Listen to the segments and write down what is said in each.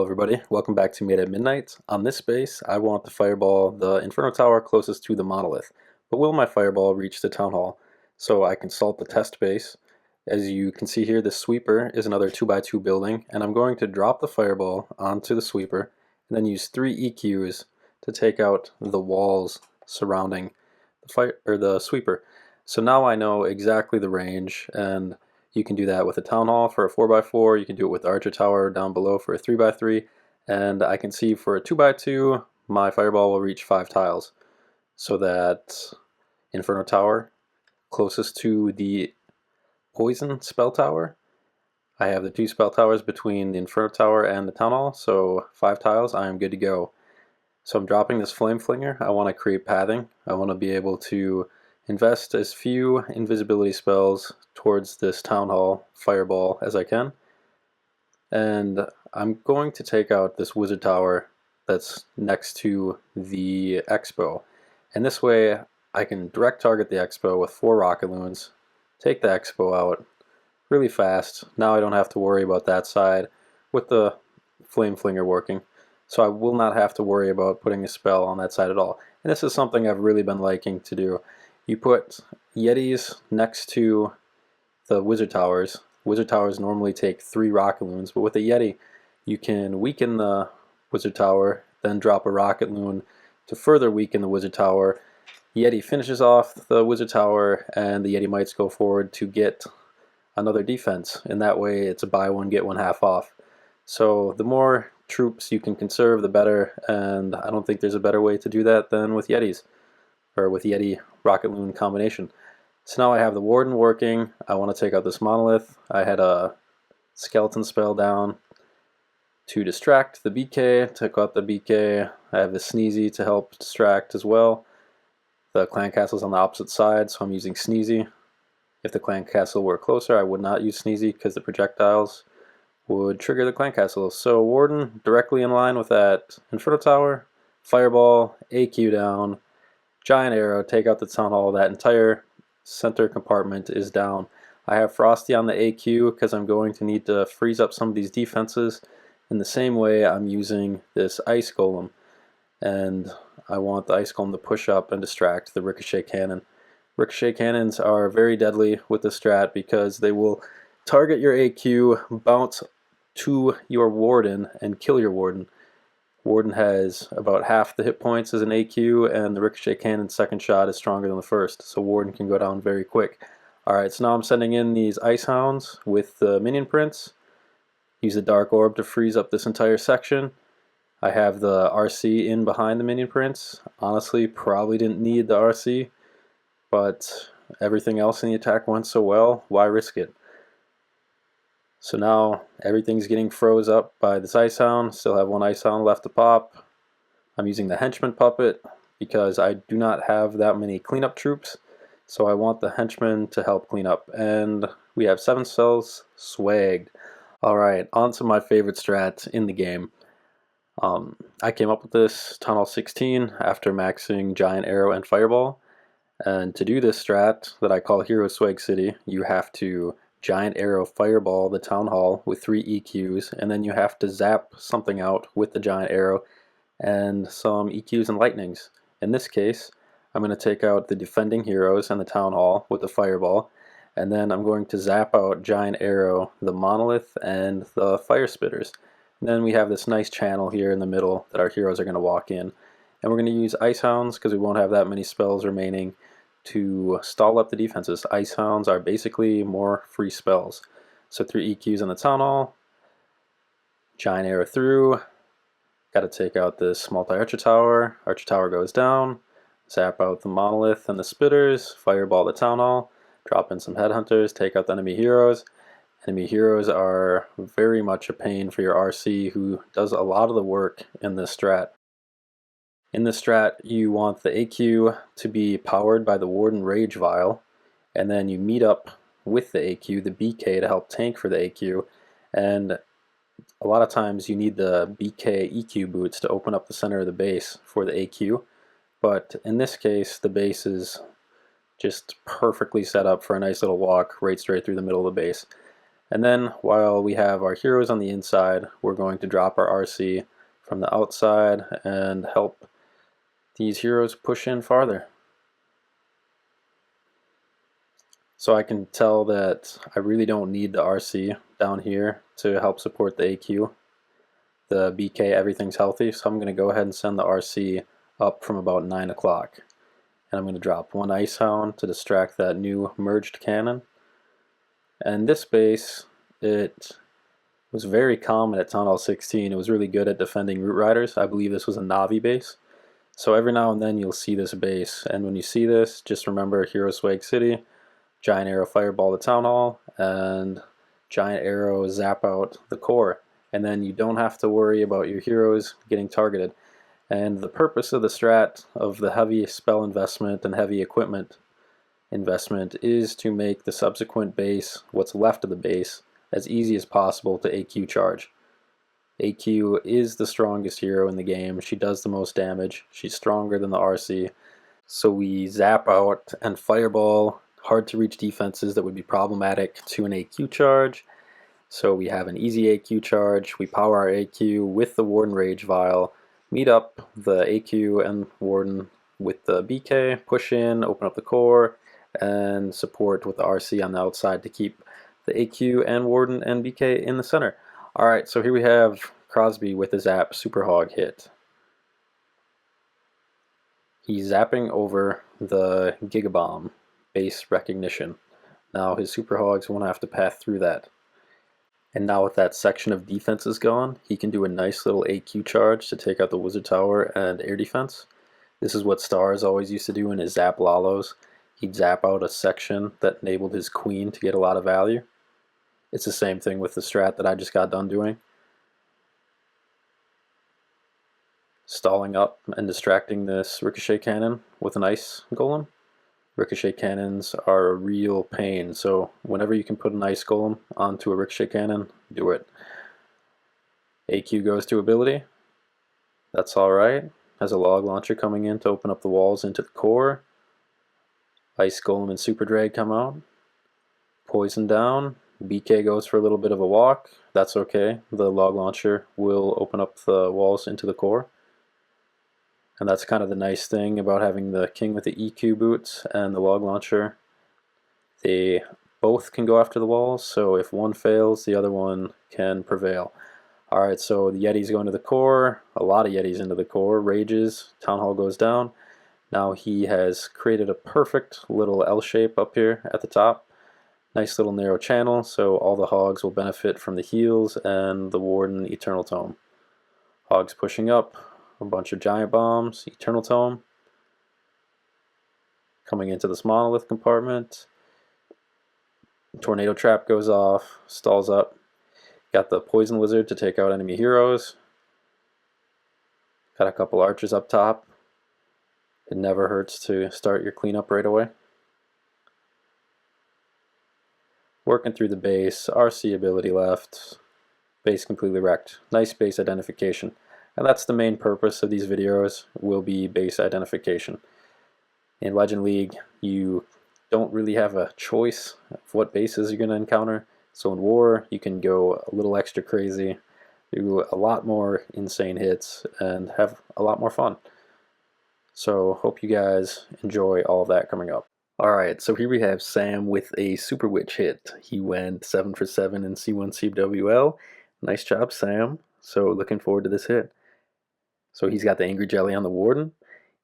everybody, welcome back to Made at Midnight. On this base, I want to fireball the Inferno Tower closest to the Monolith, but will my fireball reach the Town Hall? So I consult the test base. As you can see here, this sweeper is another 2x2 building, and I'm going to drop the fireball onto the sweeper, and then use 3 EQs to take out the walls surrounding the sweeper. So now I know exactly the range, and you can do that with a Town Hall for a 4x4, you can do it with the Archer Tower down below for a 3x3, and I can see for a 2x2, my fireball will reach 5 tiles. So that Inferno Tower, closest to the Poison Spell Tower, I have the 2 spell towers between the Inferno Tower and the Town Hall, so 5 tiles, I am good to go. So I'm dropping this Flame Flinger. I want to create pathing. I want to be able to invest as few invisibility spells towards this Town Hall fireball as I can. And I'm going to take out this Wizard Tower that's next to the Expo. And this way I can direct target the Expo with 4 Rocket Loons, take the Expo out really fast. Now I don't have to worry about that side with the Flame Flinger working. So I will not have to worry about putting a spell on that side at all. And this is something I've really been liking to do. You put Yetis next to the Wizard Towers. Wizard Towers normally take 3 Rocket Loons, but with a Yeti you can weaken the Wizard Tower, then drop a Rocket Loon to further weaken the Wizard Tower. Yeti finishes off the Wizard Tower, and the Yeti mites go forward to get another defense. In that way it's a buy one get one half off. So the more troops you can conserve, the better, and I don't think there's a better way to do that than with Yetis, or with Yeti Rocket Loon combination. So now I have the Warden working. I want to take out this Monolith. I had a Skeleton spell down to distract the BK, took out the BK. I have the Sneezy to help distract as well. The Clan Castle's on the opposite side, so I'm using Sneezy. If the Clan Castle were closer, I would not use Sneezy because the projectiles would trigger the Clan Castle. So Warden directly in line with that Inferno Tower, Fireball, AQ down, Giant Arrow, take out the Town Hall. That entire center compartment is down. I have Frosty on the AQ because I'm going to need to freeze up some of these defenses. In the same way, I'm using this Ice Golem, and I want the Ice Golem to push up and distract the Ricochet Cannon. Ricochet Cannons are very deadly with the strat because they will target your AQ, bounce to your Warden, and kill your Warden. Warden has about half the hit points as an AQ, and the Ricochet Cannon's second shot is stronger than the first, so Warden can go down very quick. Alright, so now I'm sending in these Ice Hounds with the Minion Prince. Use the Dark Orb to freeze up this entire section. I have the RC in behind the Minion Prince. Honestly, probably didn't need the RC, but everything else in the attack went so well, why risk it? So now everything's getting froze up by this Ice Hound. Still have 1 Ice Hound left to pop. I'm using the Henchman Puppet because I do not have that many cleanup troops, so I want the Henchman to help clean up. And we have 7 cells swagged. Alright, on to my favorite strat in the game. I came up with this Town Hall 16 after maxing Giant Arrow and Fireball. And to do this strat that I call Hero Swag City, you have to Giant Arrow Fireball the Town Hall with 3 EQs, and then you have to zap something out with the Giant Arrow and some EQs and Lightnings. In this case, I'm going to take out the Defending Heroes and the Town Hall with the Fireball, and then I'm going to zap out Giant Arrow, the Monolith, and the Fire Spitters. And then we have this nice channel here in the middle that our heroes are going to walk in. And we're going to use Ice Hounds because we won't have that many spells remaining to stall up the defenses. Ice Hounds are basically more free spells. So 3 EQs on the Town Hall, Giant Arrow through, got to take out this multi-Archer Tower, Archer Tower goes down, zap out the Monolith and the Spitters, Fireball the Town Hall, drop in some Headhunters, take out the enemy heroes. Enemy heroes are very much a pain for your RC, who does a lot of the work in this strat. In this strat, you want the AQ to be powered by the Warden Rage Vial, and then you meet up with the AQ, the BK, to help tank for the AQ, and a lot of times you need the BK EQ boots to open up the center of the base for the AQ, but in this case the base is just perfectly set up for a nice little walk right straight through the middle of the base. And then while we have our heroes on the inside, we're going to drop our RC from the outside and help these heroes push in farther. So I can tell that I really don't need the RC down here to help support the AQ. The BK, everything's healthy, so I'm going to go ahead and send the RC up from about 9 o'clock. And I'm going to drop one Ice Hound to distract that new merged cannon. And this base, it was very common at Town Hall 16. It was really good at defending Root Riders. I believe this was a Navi base. So every now and then you'll see this base, and when you see this, just remember Hero Swag City, Giant Arrow Fireball the Town Hall, and Giant Arrow Zap out the core. And then you don't have to worry about your heroes getting targeted. And the purpose of the strat of the heavy spell investment and heavy equipment investment is to make the subsequent base, what's left of the base, as easy as possible to AQ charge. AQ is the strongest hero in the game. She does the most damage. She's stronger than the RC. So we zap out and fireball hard to reach defenses that would be problematic to an AQ charge. So we have an easy AQ charge. We power our AQ with the Warden Rage Vial, meet up the AQ and Warden with the BK, push in, open up the core, and support with the RC on the outside to keep the AQ and Warden and BK in the center. Alright, so here we have Crosby with a Zap Super Hog hit. He's zapping over the Gigabomb base recognition. Now his Super Hogs won't have to pass through that. And now with that section of defenses gone, he can do a nice little AQ charge to take out the Wizard Tower and air defense. This is what Stars always used to do in his Zap Lalos. He'd zap out a section that enabled his Queen to get a lot of value. It's the same thing with the strat that I just got done doing. Stalling up and distracting this Ricochet Cannon with an Ice Golem. Ricochet Cannons are a real pain, so whenever you can put an Ice Golem onto a Ricochet Cannon, do it. AQ goes to ability. That's alright. Has a Log Launcher coming in to open up the walls into the core. Ice Golem and Super Drag come out. Poison down. BK goes for a little bit of a walk. That's okay. The Log Launcher will open up the walls into the core. And that's kind of the nice thing about having the King with the EQ boots and the Log Launcher. They both can go after the walls, so if one fails, the other one can prevail. Alright, so the Yeti's going to the core. A lot of Yetis into the core. Rages. Town Hall goes down. Now he has created a perfect little L shape up here at the top. Nice little narrow channel, so all the Hogs will benefit from the heals and the Warden Eternal Tome. Hogs pushing up, a bunch of Giant Bombs, Eternal Tome. Coming into this Monolith compartment. Tornado Trap goes off, stalls up. Got the Poison Lizard to take out enemy heroes. Got a couple archers up top. It never hurts to start your cleanup right away. Working through the base, RC ability left, base completely wrecked. Nice base identification. And that's the main purpose of these videos, will be base identification. In Legend League, you don't really have a choice of what bases you're going to encounter. So in War, you can go a little extra crazy, do a lot more insane hits, and have a lot more fun. So hope you guys enjoy all of that coming up. Alright, so here we have Sam with a Super Witch hit. He went 7 for 7 in C1 CWL. Nice job, Sam. So looking forward to this hit. So he's got the Angry Jelly on the Warden.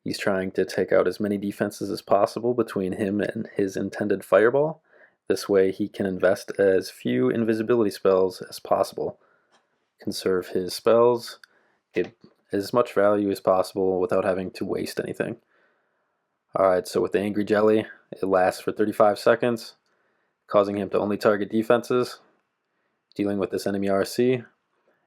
He's trying to take out as many defenses as possible between him and his intended Fireball. This way he can invest as few invisibility spells as possible. Conserve his spells, get as much value as possible without having to waste anything. Alright, so with the Angry Jelly, it lasts for 35 seconds, causing him to only target defenses, dealing with this enemy RC.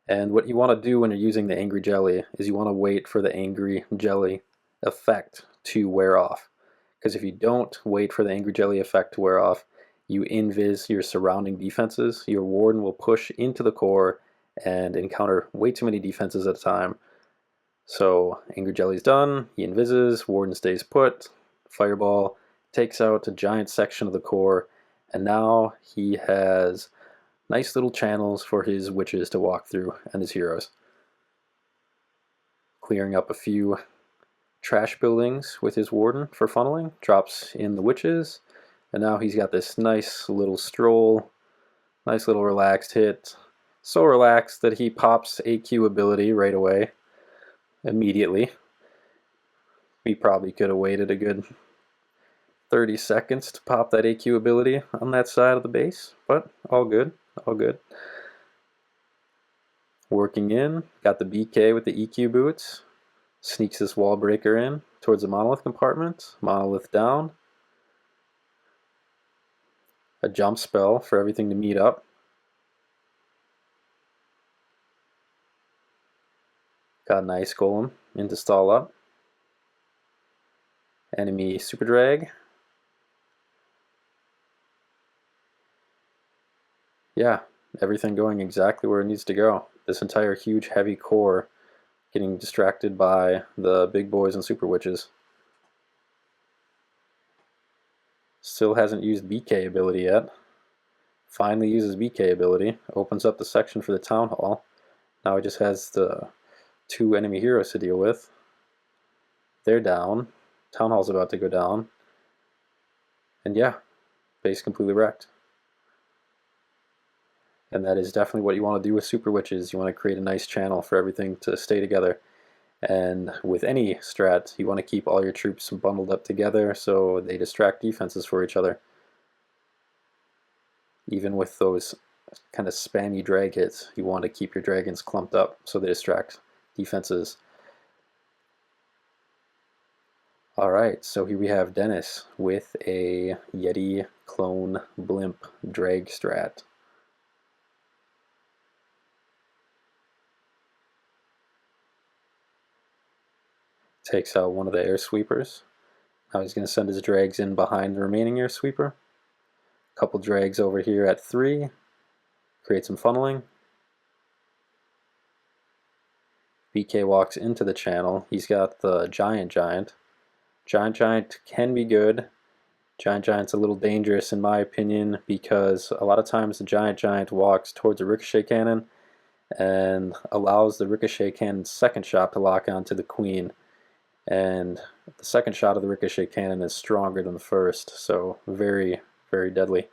And what you want to do when you're using the Angry Jelly is you want to wait for the Angry Jelly effect to wear off. Because if you don't wait for the Angry Jelly effect to wear off, you invis your surrounding defenses. Your Warden will push into the core and encounter way too many defenses at a time. So Angry Jelly's done, he invises, Warden stays put, Fireball takes out a giant section of the core, and now he has Nice little channels for his witches to walk through and his heroes. Clearing up a few trash buildings with his Warden for funneling, drops in the witches, and now he's got this nice little stroll, nice little relaxed hit. So relaxed that he pops AQ ability right away, immediately. We probably could have waited a good 30 seconds to pop that AQ ability on that side of the base, but all good, all good. Working in, got the BK with the EQ boots, sneaks this wall breaker in towards the monolith compartment, monolith down, a jump spell for everything to meet up. Got an ice golem into stall up. Enemy super drag. Yeah, everything going exactly where it needs to go. This entire huge heavy core getting distracted by the big boys and super witches. Still hasn't used BK ability yet. Finally uses BK ability, opens up the section for the town hall. Now he just has the 2 enemy heroes to deal with. They're down. Town hall's about to go down. And yeah, base completely wrecked. And that is definitely what you want to do with super witches. You want to create a nice channel for everything to stay together. And with any strat, you want to keep all your troops bundled up together so they distract defenses for each other. Even with those kind of spammy drag hits, you want to keep your dragons clumped up so they distract defenses. Alright, so here we have Dennis with a Yeti clone Blimp drag strat. Takes out one of the air sweepers. Now he's going to send his drags in behind the remaining air sweeper. Couple drags over here at 3. Create some funneling. BK walks into the channel. He's got the Giant. Giant can be good. Giant's a little dangerous in my opinion because a lot of times the Giant walks towards a ricochet cannon and allows the ricochet cannon's second shot to lock onto the queen. And the second shot of the ricochet cannon is stronger than the first, so very, very deadly.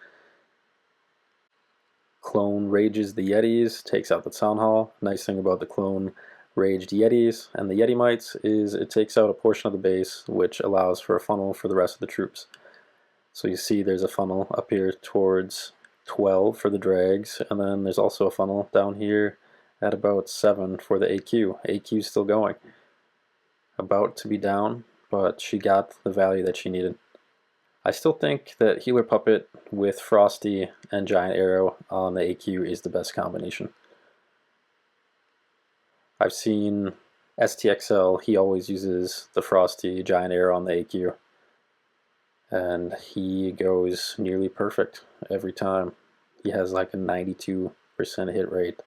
Clone rages the Yetis, takes out the town hall. Nice thing about the clone raged Yetis and the Yeti mites is it takes out a portion of the base, which allows for a funnel for the rest of the troops. So you see there's a funnel up here towards 12 for the drags, and then there's also a funnel down here at about 7 for the AQ. AQ's still going. About to be down, but she got the value that she needed. I still think that Healer Puppet with Frosty and Giant Arrow on the AQ is the best combination. I've seen STXL, he always uses the Frosty Giant Arrow on the AQ. And he goes nearly perfect every time. He has like a 92% hit rate.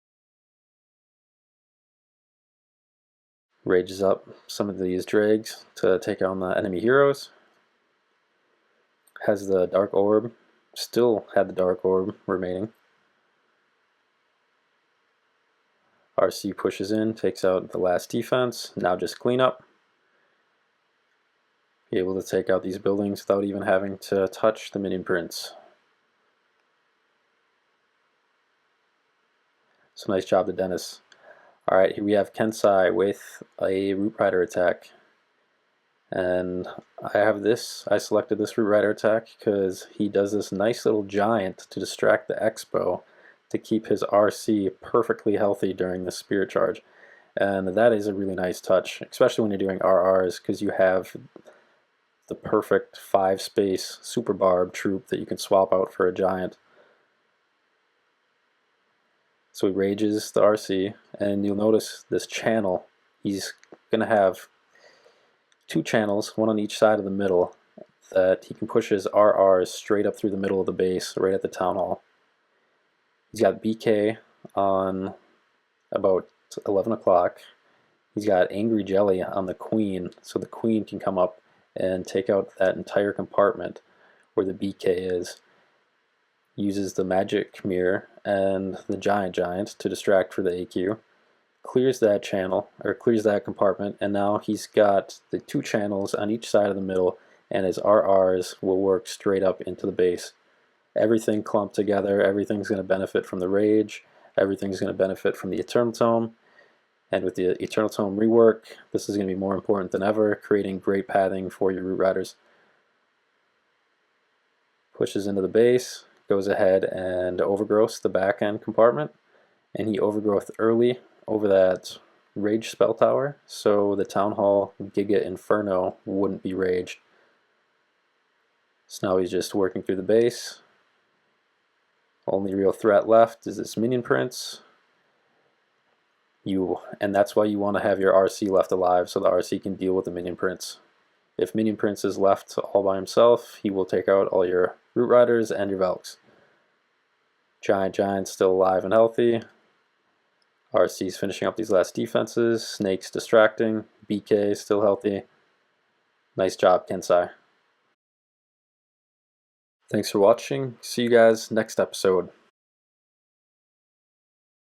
Rages up some of these drags to take on the enemy heroes. Has the Dark Orb, still had the Dark Orb remaining. RC pushes in, takes out the last defense, now just clean up. Be able to take out these buildings without even having to touch the minion prints. So nice job to Dennis. Alright, here we have Kensai with a Root Rider attack. And I selected this Root Rider attack because he does this nice little giant to distract the Expo to keep his RC perfectly healthy during the Spirit Charge. And that is a really nice touch, especially when you're doing RRs, because you have the perfect 5-space Super Barb troop that you can swap out for a giant. So he rages the RC, and you'll notice this channel. He's going to have 2 channels, one on each side of the middle, that he can push his RRs straight up through the middle of the base, right at the town hall. He's got BK on about 11 o'clock. He's got Angry Jelly on the queen, so the queen can come up and take out that entire compartment where the BK is. Uses the magic mirror and the Giant to distract for the AQ. Clears that channel, or clears that compartment, and now he's got the 2 channels on each side of the middle, and his RRs will work straight up into the base. Everything clumped together, everything's going to benefit from the Rage, everything's going to benefit from the Eternal Tome, and with the Eternal Tome rework, this is going to be more important than ever, creating great pathing for your Root Riders. Pushes into the base, goes ahead and overgrowths the back end compartment, and he overgrowth early over that Rage spell tower, so the Town Hall Giga Inferno wouldn't be raged. So now he's just working through the base. Only real threat left is this Minion Prince. And that's why you want to have your RC left alive, so the RC can deal with the Minion Prince. If Minion Prince is left all by himself, he will take out all your Root Riders and your Valks. Giant's still alive and healthy. RC's finishing up these last defenses. Snake's distracting. BK still healthy. Nice job, Kensai. Thanks for watching. See you guys next episode.